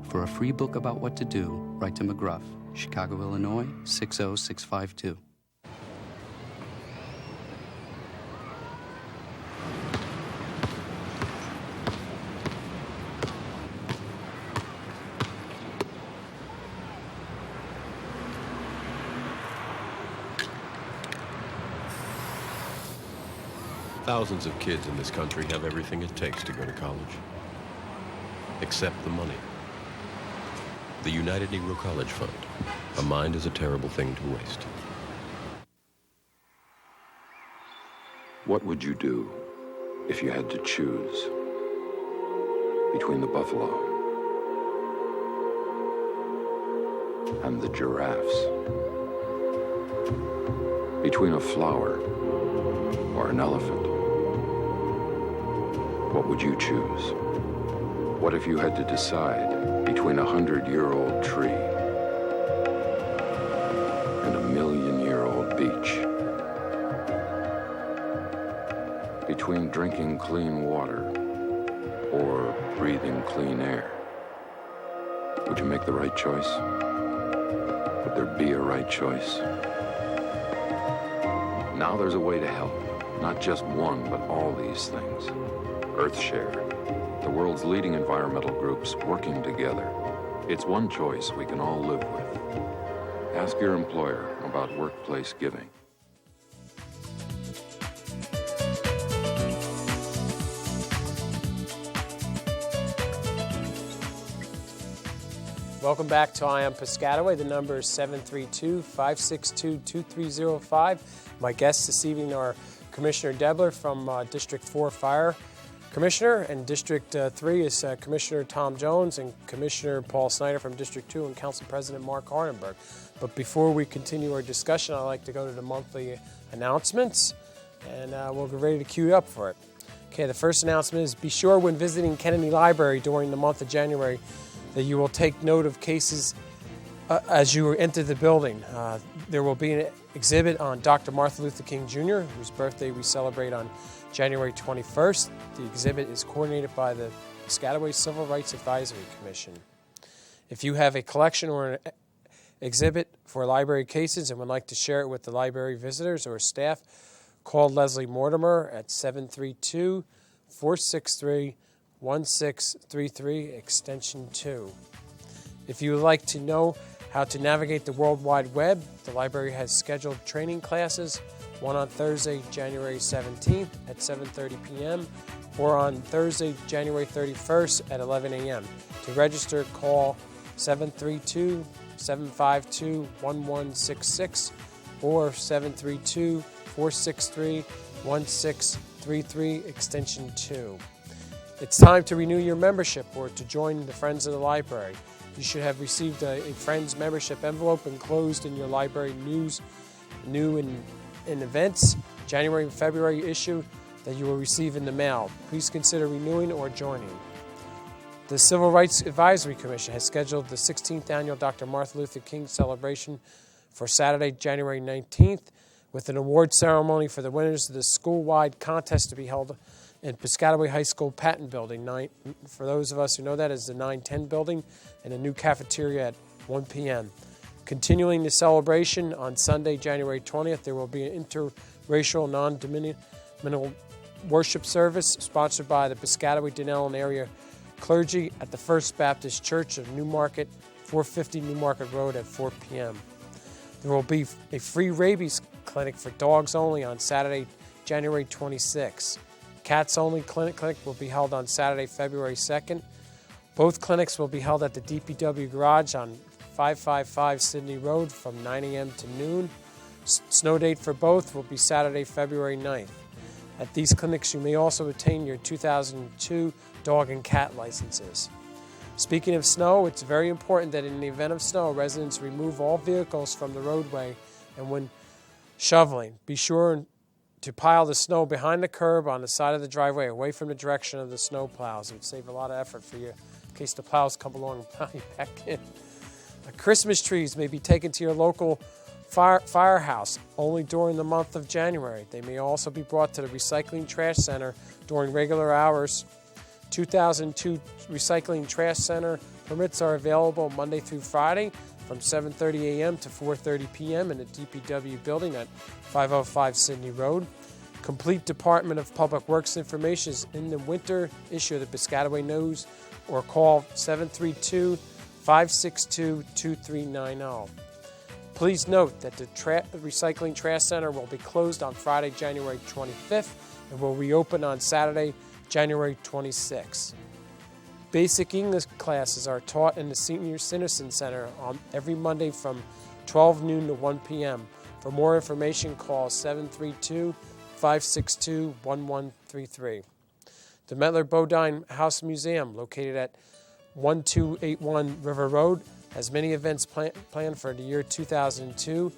For a free book about what to do, write to McGruff, Chicago, Illinois, 60652. Thousands of kids in this country have everything it takes to go to college, except the money. The United Negro College Fund. A mind is a terrible thing to waste. What would you do if you had to choose between the buffalo and the giraffes? Between a flower or an elephant? What would you choose? What if you had to decide between a 100-year-old tree and a 1,000,000-year-old beach? Between drinking clean water or breathing clean air? Would you make the right choice? Would there be a right choice? Now there's a way to help. Not just one, but all these things. EarthShare, the world's leading environmental groups working together. It's one choice we can all live with. Ask your employer about workplace giving. Welcome back to I Am Piscataway. The number is 732-562-2305. My guests this evening are Commissioner Debler from District 4 Fire Commissioner, and District 3 is Commissioner Tom Jones and Commissioner Paul Snyder from District 2 and Council President Mark Hardenberg. But before we continue our discussion, I'd like to go to the monthly announcements, and we'll get ready to queue up for it. Okay, the first announcement is be sure when visiting Kennedy Library during the month of January that you will take note of cases as you enter the building. There will be an exhibit on Dr. Martin Luther King Jr., whose birthday we celebrate on January 21st. The exhibit is coordinated by the Piscataway Civil Rights Advisory Commission. If you have a collection or an exhibit for library cases and would like to share it with the library visitors or staff, call Leslie Mortimer at 732-463-1633, extension 2. If you would like to know how to navigate the World Wide Web, the library has scheduled training classes, one on Thursday, January 17th at 7:30 p.m. or on Thursday, January 31st at 11 a.m. To register, call 732-752-1166 or 732-463-1633, extension 2. It's time to renew your membership or to join the Friends of the Library. You should have received a Friends membership envelope enclosed in your library news, new and events, January and February issue that you will receive in the mail. Please consider renewing or joining. The Civil Rights Advisory Commission has scheduled the 16th annual Dr. Martin Luther King celebration for Saturday, January 19th, with an award ceremony for the winners of the school-wide contest to be held in Piscataway High School Patton Building. For those of us who know that is the 910 building, and a new cafeteria at 1 p.m. Continuing the celebration on Sunday, January 20th, there will be an interracial, non-denominational worship service sponsored by the Piscataway, Denellen area clergy at the First Baptist Church of Newmarket, 450 Newmarket Road at 4 p.m. There will be a free rabies clinic for dogs only on Saturday, January 26th. Cats Only clinic will be held on Saturday, February 2nd. Both clinics will be held at the DPW garage on 555 Sydney Road from 9 a.m. to noon. Snow date for both will be Saturday, February 9th. At these clinics, you may also obtain your 2002 dog and cat licenses. Speaking of snow, it's very important that in the event of snow, residents remove all vehicles from the roadway, and when shoveling, be sure to pile the snow behind the curb on the side of the driveway, away from the direction of the snow plows. It would save a lot of effort for you in case the plows come along and plow you back in. Christmas trees may be taken to your local firehouse only during the month of January. They may also be brought to the recycling trash center during regular hours. 2002 Recycling Trash Center permits are available Monday through Friday from 7:30 a.m. to 4:30 p.m. in the DPW building at 505 Sydney Road. Complete Department of Public Works information is in the winter issue of the Piscataway News, or call 732-562-2390. Please note that the Recycling Trash Center will be closed on Friday, January 25th, and will reopen on Saturday, January 26th. Basic English classes are taught in the Senior Citizen Center on every Monday from 12 noon to 1 p.m. For more information, call 732-562-1133. The Mettler Bodine House Museum, located at 1281 River Road, has many events planned for the year 2002.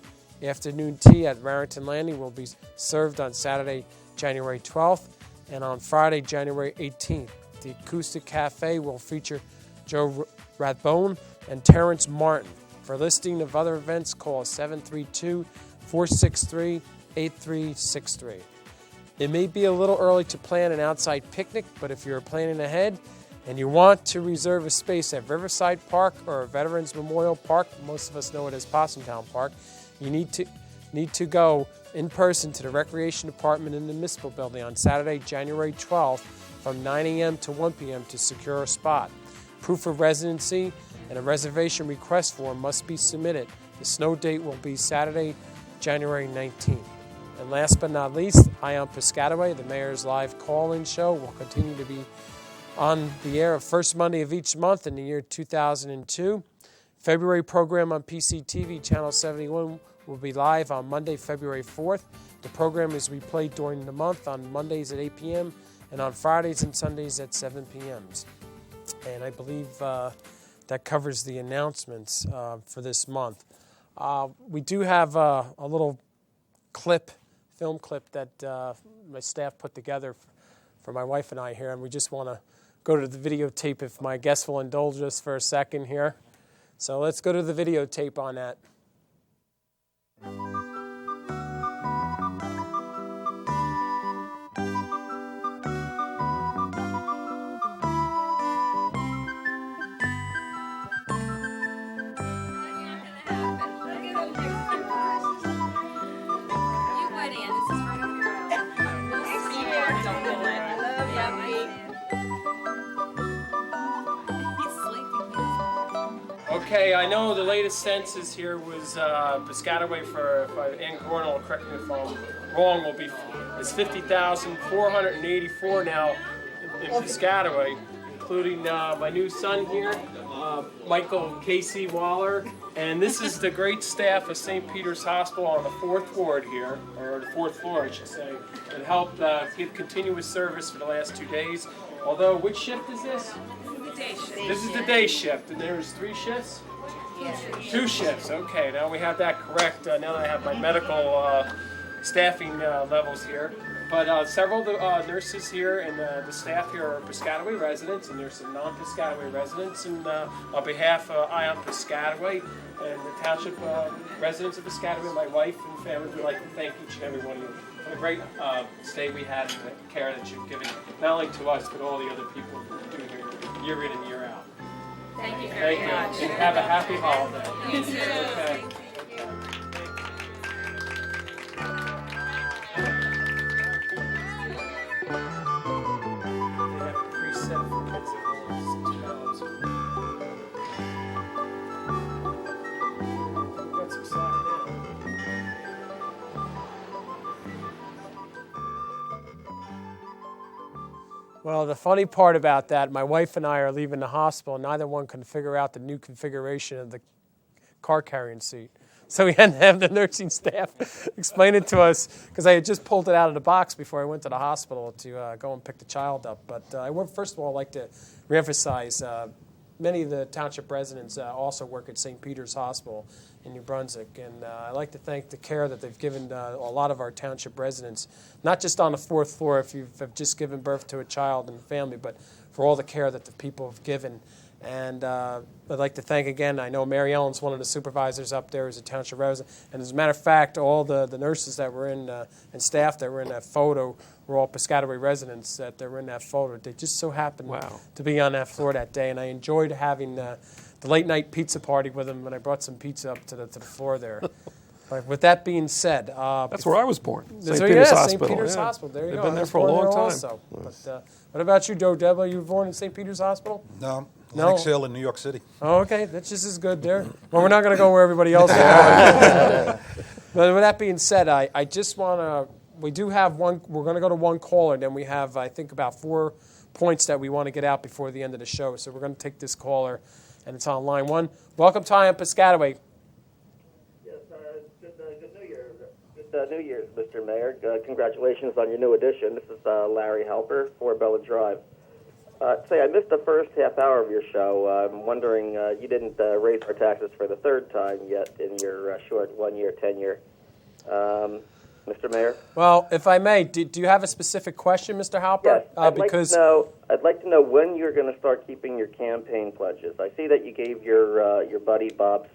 Afternoon tea at Raritan Landing will be served on Saturday, January 12th, and on Friday, January 18th. The Acoustic Cafe will feature Joe Rathbone and Terrence Martin. For listing of other events, call 732-463-8363. It may be a little early to plan an outside picnic, but if you're planning ahead and you want to reserve a space at Riverside Park or Veterans Memorial Park, most of us know it as Possumtown Park, you need to go in person to the Recreation Department in the Municipal Building on Saturday, January 12th from 9 a.m. to 1 p.m. to secure a spot. Proof of residency and a reservation request form must be submitted. The snow date will be Saturday, January 19th. And last but not least, Eye on Piscataway, the Mayor's live call-in show, will continue to be on the air of first Monday of each month in the year 2002. February program on PCTV Channel 71 will be live on Monday, February 4th. The program is replayed during the month on Mondays at 8 p.m. and on Fridays and Sundays at 7 p.m. And I believe that covers the announcements for this month. We do have a little film clip that my staff put together for my wife and I here, and we just want to go to the videotape if my guests will indulge us for a second here. So let's go to the videotape on that. Okay, I know the latest census here was Piscataway Ann Cornell, correct me if I'm wrong, is 50,484 now in Piscataway, including my new son here, Michael Casey Waller, and this is the great staff of St. Peter's Hospital on the 4th ward here, or the 4th floor I should say, that helped give continuous service for the last 2 days. Although, which shift is this? This is the day shift, and there's 3 shifts? 2 shifts, okay, now we have that correct, now that I have my medical staffing levels here. But several of the nurses here and the staff here are Piscataway residents, and there's some non-Piscataway residents. And on behalf of Eye on Piscataway and the township residents of Piscataway, my wife and family, would like to thank each and every one of you for the great stay we had and the care that you've given, not only to us, but all the other people who do here year in and year out. Thank you very much. And have a happy holiday. You too. Okay. Well, the funny part about that, my wife and I are leaving the hospital, and neither one can figure out the new configuration of the car carrying seat. So we had to have the nursing staff explain it to us, because I had just pulled it out of the box before I went to the hospital to go and pick the child up. But I would, first of all, like to reemphasize many of the township residents also work at St. Peter's Hospital in New Brunswick, and I'd like to thank the care that they've given a lot of our township residents, not just on the 4th floor if you've just given birth to a child and family, but for all the care that the people have given. And I'd like to thank again, I know Mary Ellen's one of the supervisors up there as a township resident, and as a matter of fact, all the nurses that were in and staff that were in that photo were all Piscataway residents that were in that photo. They just so happened to be on that floor that day, and I enjoyed having the late night pizza party with them when I brought some pizza up to the floor there. But with that being said, that's where I was born. St. Peter's Hospital. St. Peter's Hospital. There you go. They've been there for a long time. Also. But, what about you, Joe Debo? You were born in St. Peter's Hospital? No. Lenox Hill in New York City. Oh, okay. That's just as good there. Well, we're not going to go where everybody else is. But with that being said, I just want to, we do have one, we're going to go to one caller, and then we have, I think, about 4 points that we want to get out before the end of the show. So we're going to take this caller, and it's on line 1. Welcome to I Am Piscataway. Yes, good New Year. Good New Year's, Mr. Mayor. Congratulations on your new addition. This is Larry Helper, 4 Bella Drive. Say, I missed the first half hour of your show. I'm wondering, you didn't raise our taxes for the 3rd time yet in your short 1-year tenure. Mr. Mayor? Well, if I may, do you have a specific question, Mr. Halper? Yes, I'd like to know when you're going to start keeping your campaign pledges. I see that you gave your buddy Bob,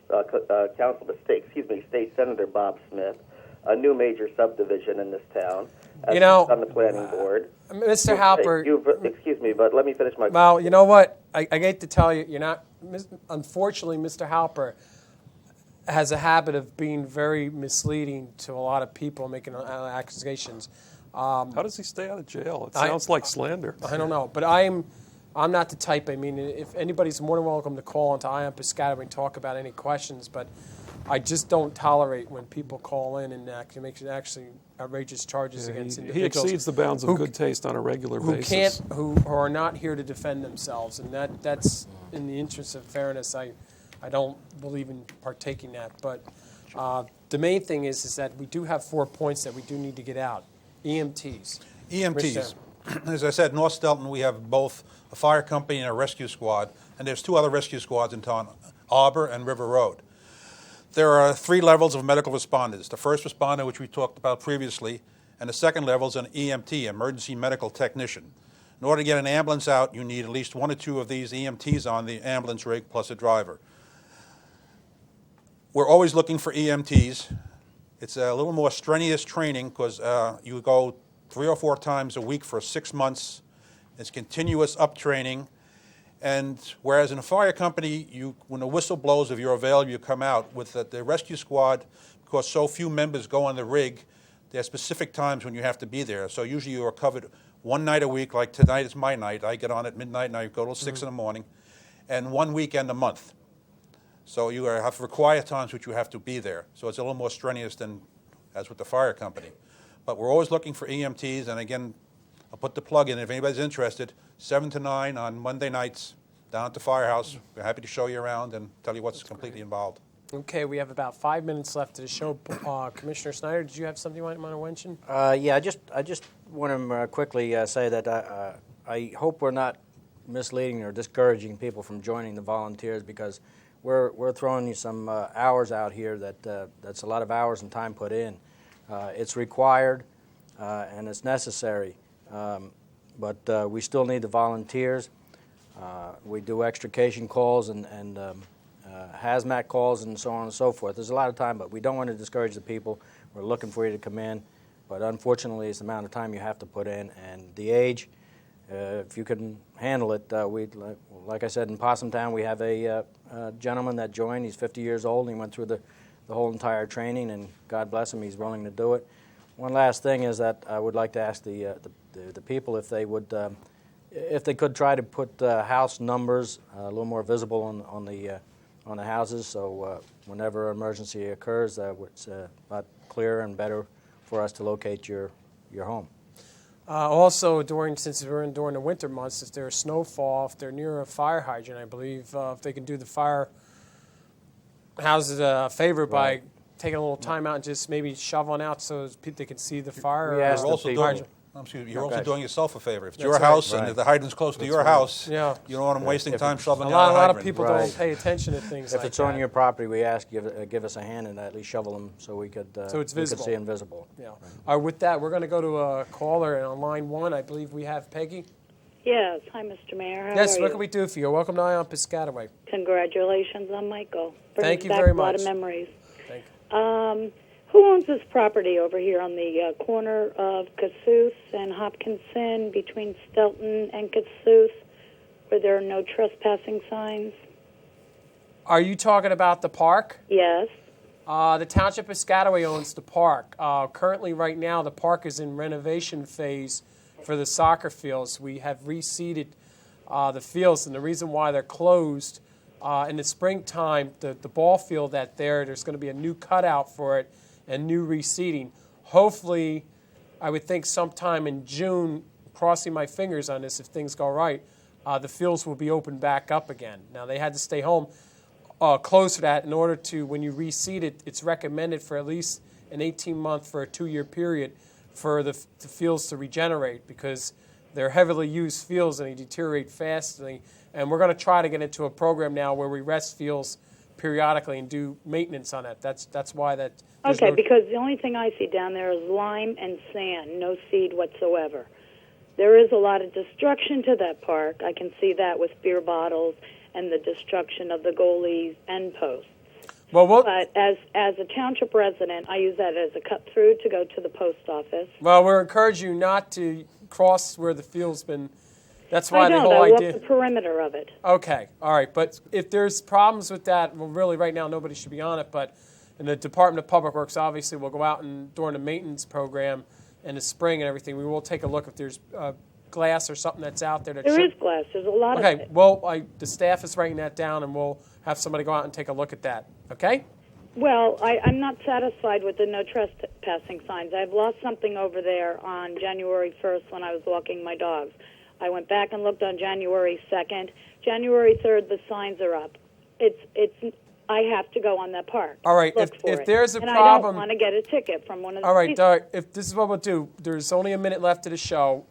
State Senator Bob Smith, a new major subdivision in this town. On the planning board. Mr. Halper. Excuse me, but let me finish my Well, you know what? I hate to tell you, you're not. Unfortunately, Mr. Halper has a habit of being very misleading to a lot of people, making accusations. How does he stay out of jail? It sounds like slander. I don't know, but I'm not the type. I mean, if anybody's more than welcome to call into I Am Piscataway and talk about any questions, but I just don't tolerate when people call in and make actually outrageous charges against individuals. He exceeds the bounds of good taste on a regular basis. Who are not here to defend themselves, and that's in the interest of fairness. I don't believe in partaking that, but the main thing is that we do have 4 points that we do need to get out. EMTs. EMTs. As I said, North Stelton, we have both a fire company and a rescue squad, and there's 2 other rescue squads in town, Arbor and River Road. There are 3 levels of medical responders. The first responder, which we talked about previously, and the second level is an EMT, emergency medical technician. In order to get an ambulance out, you need at least 1 or 2 of these EMTs on the ambulance rig plus a driver. We're always looking for EMTs. It's a little more strenuous training because you go 3 or 4 times a week for 6 months. It's continuous up-training. And whereas in a fire company, when the whistle blows, if you're available, you come out. With the rescue squad, because so few members go on the rig, there are specific times when you have to be there. So usually you are covered 1 night a week, like tonight is my night. I get on at midnight and I go till 6 in the morning, and 1 weekend a month. So you have required times which you have to be there. So it's a little more strenuous than as with the fire company. But we're always looking for EMTs, and again, I'll put the plug in if anybody's interested. 7 to 9 on Monday nights down at the firehouse. We're happy to show you around and tell you what's completely involved. Okay, we have about 5 minutes left to the show. Commissioner Snyder, did you have something you want to mention? Yeah, I just want to quickly say that I hope we're not misleading or discouraging people from joining the volunteers, because we're throwing you some hours out here that's a lot of hours and time put in. It's required and it's necessary. But we still need the volunteers. We do extrication calls and hazmat calls and so on and so forth. There's a lot of time, but we don't want to discourage the people. We're looking for you to come in, but unfortunately it's the amount of time you have to put in, and the age, if you can handle it. Like I said, in Possum Town we have a gentleman that joined. He's 50 years old, and he went through the whole entire training, and God bless him, he's willing to do it. One last thing is that I would like to ask the people if they would, if they could try to put house numbers a little more visible on the houses, so whenever an emergency occurs, it's a lot clearer and better for us to locate your home. Also, since we're during the winter months, if there's snowfall, if they're near a fire hydrant, I believe if they can do the fire houses a favor by taking a little time out and just maybe shoveling out so they can see the fire. Excuse me, you're Okay. also doing yourself a favor. If it's That's your right. house and Right. if the hydrant's close to That's your right. house, Yeah. you don't want them wasting time A shoveling down the lot of hydrant. people don't pay attention to things If like it's that. on your property, we ask you to give us a hand and at least shovel them so we could, So it's we could visible. see invisible. Yeah. All right, with that, we're going to go to a caller, and on line 1, I believe we have Peggy. Yes. Hi, Mr. Mayor. How Yes, are what you? can we do for you? Welcome to Ion Piscataway. Congratulations on Michael. Brings Thank you back very a lot much. of memories. Thank Who owns this property over here on the corner of Cassuth and Hopkinson, between Stelton and Cassuth, where there are no trespassing signs? Are you talking about the park? Yes. The Township of Piscataway owns the park. Currently, right now, the park is in renovation phase for the soccer fields. We have reseeded the fields, and the reason why they're closed in the springtime, the ball field there's going to be a new cutout for it and new reseeding. Hopefully, I would think sometime in June, crossing my fingers on this if things go right, the fields will be opened back up again. Now, they had to stay home close to that in order to, when you reseed it, it's recommended for at least an 18-month for a 2-year period for the fields to regenerate because they're heavily used fields and they deteriorate fastly. And we're going to try to get into a program now where we rest fields periodically and do maintenance on it. That's why that. Okay, because the only thing I see down there is lime and sand, no seed whatsoever. There is a lot of destruction to that park. I can see that with beer bottles and the destruction of the goalies' end posts. But as a township resident, I use that as a cut-through to go to the post office. Well, we're encouraging you not to cross where the field's been. That's why the whole I walk idea. the perimeter of it. Okay, all right. But if there's problems with that, well, really, right now, nobody should be on it. But in the Department of Public Works, obviously, we'll go out and during the maintenance program in the spring and everything, we will take a look if there's glass or something that's out there. There is glass. There's a lot of Okay, it. well, the staff is writing that down, and we'll have somebody go out and take a look at that. Okay? Well, I'm not satisfied with the no trespassing signs. I've lost something over there on January 1st when I was walking my dogs. I went back and looked on January 2nd. January 3rd, the signs are up. I have to go on that park. All right, look for if it. there's a and problem. I don't want to get a ticket from one of the All right, police. Doug, if this is what we'll do, there's only a minute left of the show.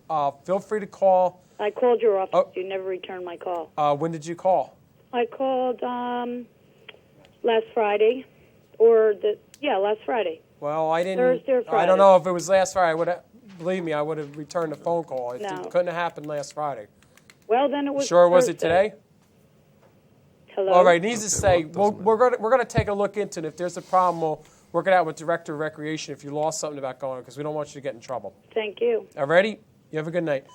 Feel free to call. I called your office. You never returned my call. When did you call? I called last Friday, last Friday. Well, I didn't. Thursday or I Friday. don't know if it was last Friday. Believe me, I would have returned the phone call. It No. couldn't have happened last Friday. Well, then it was. Sure, was it Thursday. today? Hello. All right, needs to say, we're going to take a look into it. If there's a problem, we'll work it out with Director of Recreation if you lost something about going, because we don't want you to get in trouble. Thank you. All righty? You have a good night.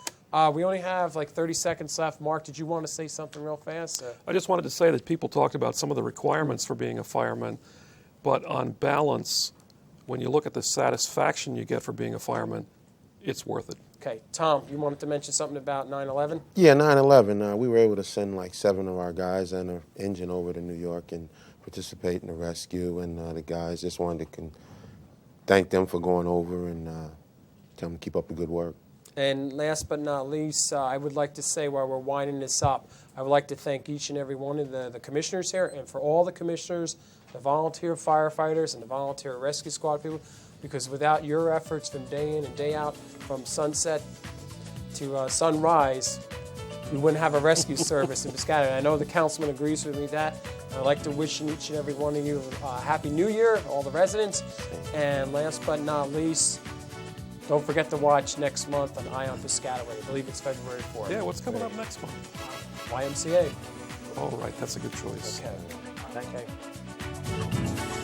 We only have like 30 seconds left. Mark, did you want to say something real fast? I just wanted to say that people talked about some of the requirements for being a fireman, but on balance, when you look at the satisfaction you get for being a fireman, it's worth it. Okay, Tom, you wanted to mention something about 9/11? Yeah, 9/11. We were able to send like 7 of our guys and an engine over to New York and participate in the rescue. And the guys just wanted to thank them for going over and tell them to keep up the good work. And last but not least, I would like to say while we're winding this up, I would like to thank each and every one of the commissioners here, and for all the commissioners, the volunteer firefighters, and the volunteer rescue squad people, because without your efforts from day in and day out, from sunset to sunrise, we wouldn't have a rescue service in Piscataway. I know the councilman agrees with me that. I'd like to wish each and every one of you a Happy New Year, all the residents. And last but not least, don't forget to watch next month on Ion Piscataway. I believe it's February 4th. Yeah, what's coming up next month? YMCA. Oh, right, that's a good choice. Okay. Thank you.